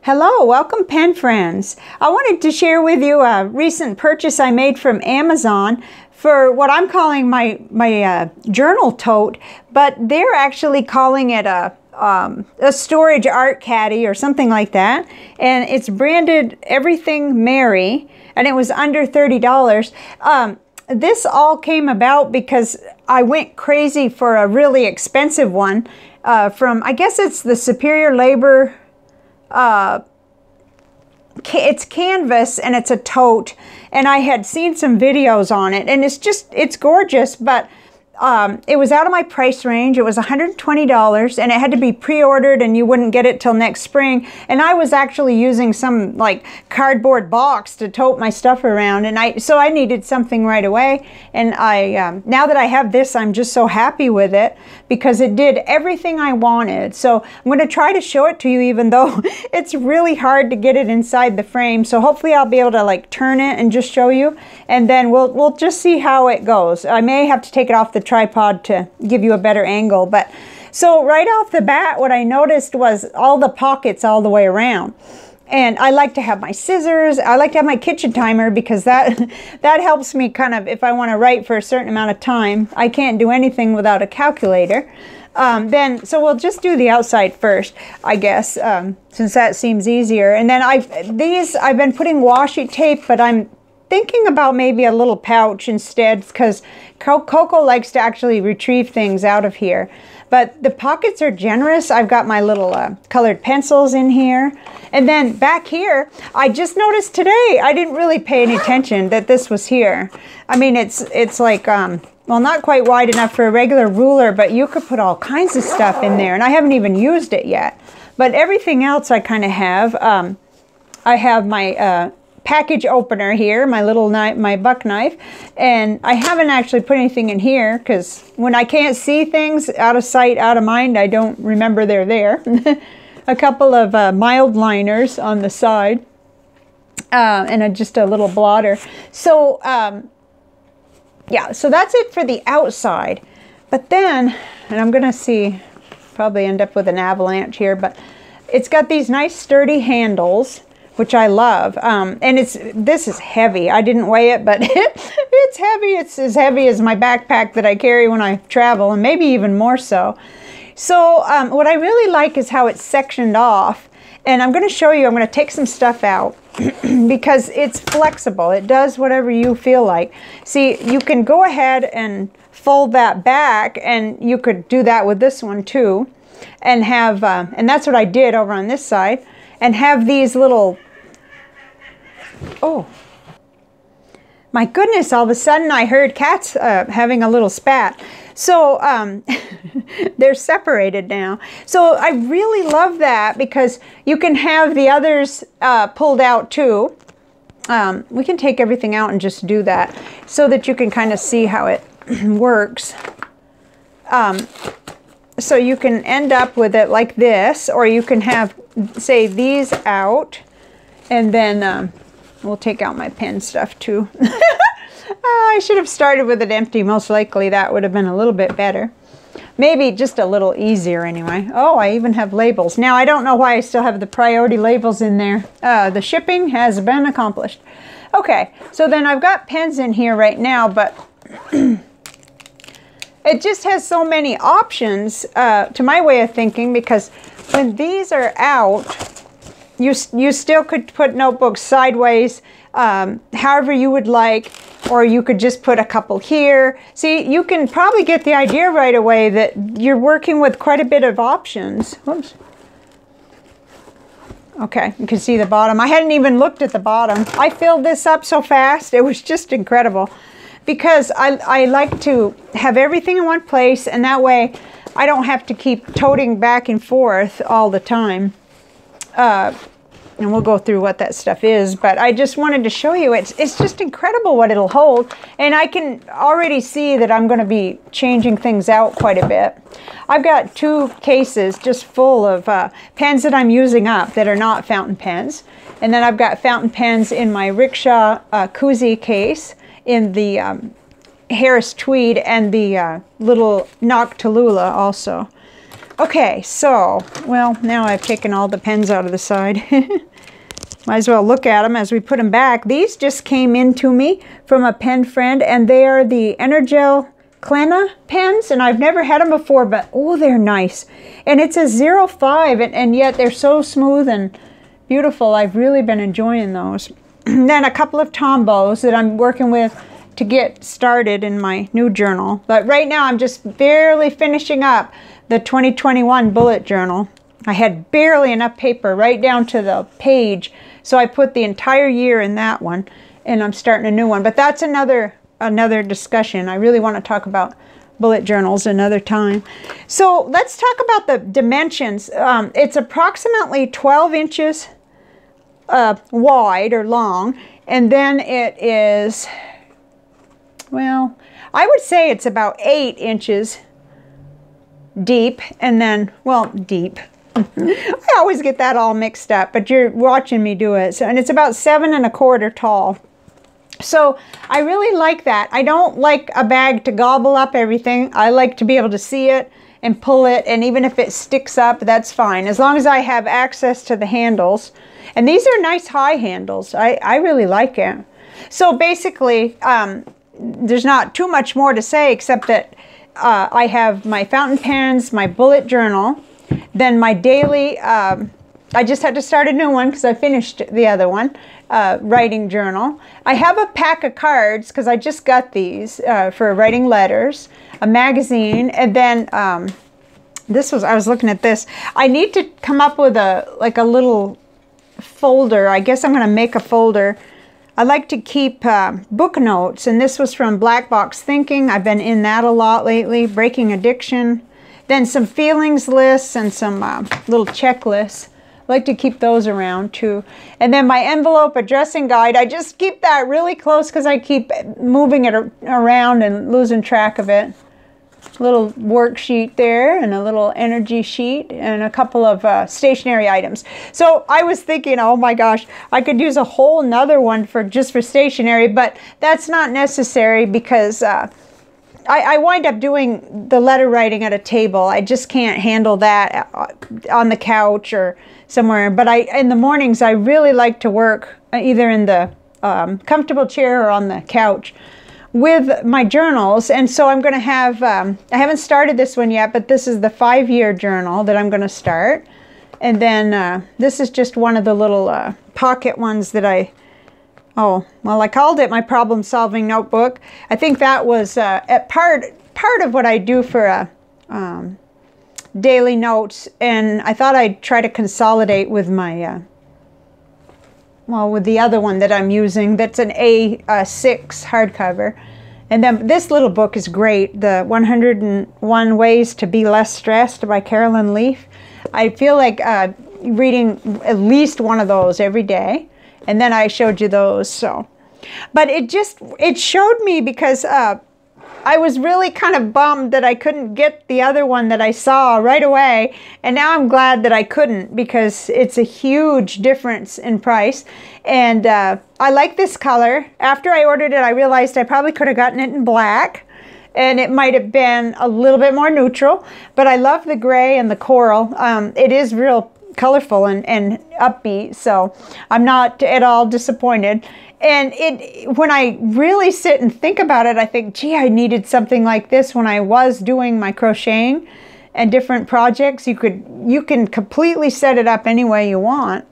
Hello, welcome pen friends. I wanted to share with you a recent purchase I made from Amazon for what I'm calling my journal tote, but they're actually calling it a storage art caddy or something like that. And it's branded Everything Mary, and it was under $30. This all came about because I went crazy for a really expensive one from, I guess it's the Superior Labor. It's canvas and it's a tote, and I had seen some videos on it, and it's gorgeous, but it was out of my price range. It was $120, and it had to be pre-ordered, and you wouldn't get it till next spring. And I was actually using some like cardboard box to tote my stuff around, and so I needed something right away. And now that I have this, I'm just so happy with it because it did everything I wanted. So I'm going to try to show it to you, even though it's really hard to get it inside the frame. So hopefully I'll be able to like turn it and just show you, and then we'll just see how it goes. I may have to take it off the tripod to give you a better angle, but so right off the bat, what I noticed was all the pockets all the way around. And I like to have my scissors. I like to have my kitchen timer because that helps me kind of, if I want to write for a certain amount of time. I can't do anything without a calculator. So we'll just do the outside first, I guess, since that seems easier. And then I've been putting washi tape, but I'm thinking about maybe a little pouch instead, because Coco likes to actually retrieve things out of here. But the pockets are generous. I've got my little colored pencils in here. And then back here, I just noticed today, I didn't really pay any attention that this was here. I mean, it's like, well, not quite wide enough for a regular ruler, but you could put all kinds of stuff in there. And I haven't even used it yet. But everything else I kind of have. I have my package opener here, my little knife, my buck knife, and I haven't actually put anything in here because when I can't see things, out of sight, out of mind, I don't remember they're there. A couple of mild liners on the side, and just a little blotter. So yeah, so that's it for the outside. But then, and I'm gonna see, probably end up with an avalanche here, but it's got these nice sturdy handles, which I love. And this is heavy. I didn't weigh it, but it's heavy. It's as heavy as my backpack that I carry when I travel, and maybe even more so. So what I really like is how it's sectioned off. And I'm going to show you, I'm going to take some stuff out because it's flexible. It does whatever you feel like. See, you can go ahead and fold that back, and you could do that with this one too. And have, and that's what I did over on this side, and have these little, oh my goodness, all of a sudden I heard cats having a little spat. So they're separated now. So I really love that because you can have the others pulled out too. We can take everything out and just do that so that you can kind of see how it works. So you can end up with it like this, or you can have, say, these out, and then we'll take out my pen stuff too. I should have started with it empty. Most likely that would have been a little bit better. Maybe just a little easier anyway. Oh, I even have labels. Now, I don't know why I still have the priority labels in there. The shipping has been accomplished. Okay, so then I've got pens in here right now, but it just has so many options to my way of thinking, because when these are out, you still could put notebooks sideways, however you would like, or you could just put a couple here. See, you can probably get the idea right away that you're working with quite a bit of options. Whoops. Okay, you can see the bottom. I hadn't even looked at the bottom. I filled this up so fast. It was just incredible, because I like to have everything in one place, and that way I don't have to keep toting back and forth all the time. And we'll go through what that stuff is, but I just wanted to show you it's just incredible what it'll hold, and I can already see that I'm going to be changing things out quite a bit. I've got 2 cases just full of pens that I'm using up that are not fountain pens, and then I've got fountain pens in my rickshaw koozie case in the Harris tweed, and the little Noctalula also. Okay, so, well, now I've taken all the pens out of the side. Might as well look at them as we put them back. These just came in to me from a pen friend, and they are the Energel Klena pens, and I've never had them before, but oh, they're nice. And it's a 05, and yet they're so smooth and beautiful. I've really been enjoying those. Then a couple of Tombos that I'm working with to get started in my new journal. But right now I'm just barely finishing up the 2021 bullet journal. I had barely enough paper right down to the page, so I put the entire year in that one, and I'm starting a new one. But that's another discussion. I really want to talk about bullet journals another time. So let's talk about the dimensions. It's approximately 12 inches wide or long, and then it is, well, I would say it's about 8 inches deep, and then, well, deep. I always get that all mixed up, but you're watching me do it. So, and it's about 7 1/4 tall. So I really like that. I don't like a bag to gobble up everything. I like to be able to see it and pull it, and even if it sticks up, that's fine, as long as I have access to the handles. And these are nice high handles. I really like it. So basically, there's not too much more to say except that I have my fountain pens, my bullet journal, then my daily, I just had to start a new one because I finished the other one, writing journal. I have a pack of cards because I just got these for writing letters, a magazine, and then I was looking at this. I need to come up with a little folder. I guess I'm going to make a folder. I like to keep book notes, and this was from Black Box Thinking. I've been in that a lot lately. Breaking Addiction. Then some feelings lists and some little checklists. I like to keep those around too. And then my envelope addressing guide, I just keep that really close because I keep moving it around and losing track of it. Little worksheet there, and a little energy sheet, and a couple of stationery items. So I was thinking, oh my gosh, I could use a whole nother one just for stationery, but that's not necessary because I wind up doing the letter writing at a table. I just can't handle that on the couch or somewhere. But in the mornings, I really like to work either in the comfortable chair or on the couch with my journals. And so I'm going to have, I haven't started this one yet, but this is the 5-year journal that I'm going to start. And then this is just one of the little pocket ones that I called it my problem-solving notebook. I think that was part of what I do for daily notes, and I thought I'd try to consolidate with my with the other one that I'm using. That's an A6 hardcover. And then this little book is great, the 101 Ways to Be Less Stressed by Carolyn Leaf. I feel like reading at least one of those every day. And then I showed you those. So, but it showed me because I was really kind of bummed that I couldn't get the other one that I saw right away. And now I'm glad that I couldn't, because it's a huge difference in price. And I like this color. After I ordered it, I realized I probably could have gotten it in black, and it might have been a little bit more neutral. But I love the gray and the coral. It is real colorful and upbeat, so I'm not at all disappointed. And when I really sit and think about it, I think, gee, I needed something like this when I was doing my crocheting and different projects. You can completely set it up any way you want.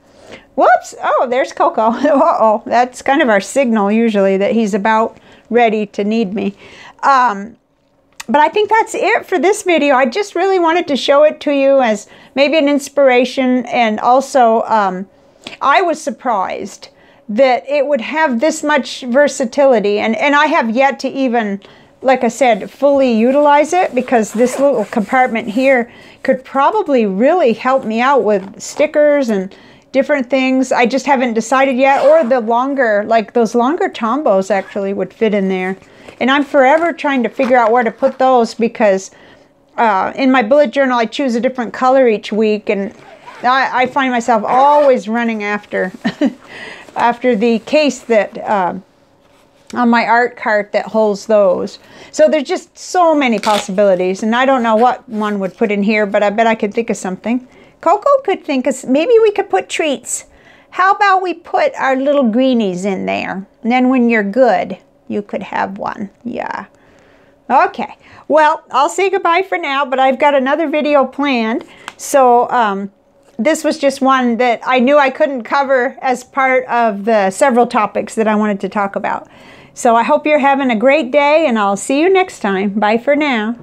Whoops! Oh, there's Coco. Uh-oh, that's kind of our signal usually that he's about ready to need me. But I think that's it for this video. I just really wanted to show it to you as maybe an inspiration, and also I was surprised that it would have this much versatility, and I have yet to even, like I said, fully utilize it, because this little compartment here could probably really help me out with stickers and different things. I just haven't decided yet, or the longer, like those longer Tombos actually would fit in there. And I'm forever trying to figure out where to put those, because in my bullet journal I choose a different color each week, and I find myself always running after after the case that on my art cart that holds those. So there's just so many possibilities, and I don't know what one would put in here, but I bet I could think of something. Coco could think of, maybe we could put treats. How about we put our little greenies in there? And then when you're good, you could have one. Yeah. Okay. Well, I'll say goodbye for now, but I've got another video planned. So this was just one that I knew I couldn't cover as part of the several topics that I wanted to talk about. So I hope you're having a great day, and I'll see you next time. Bye for now.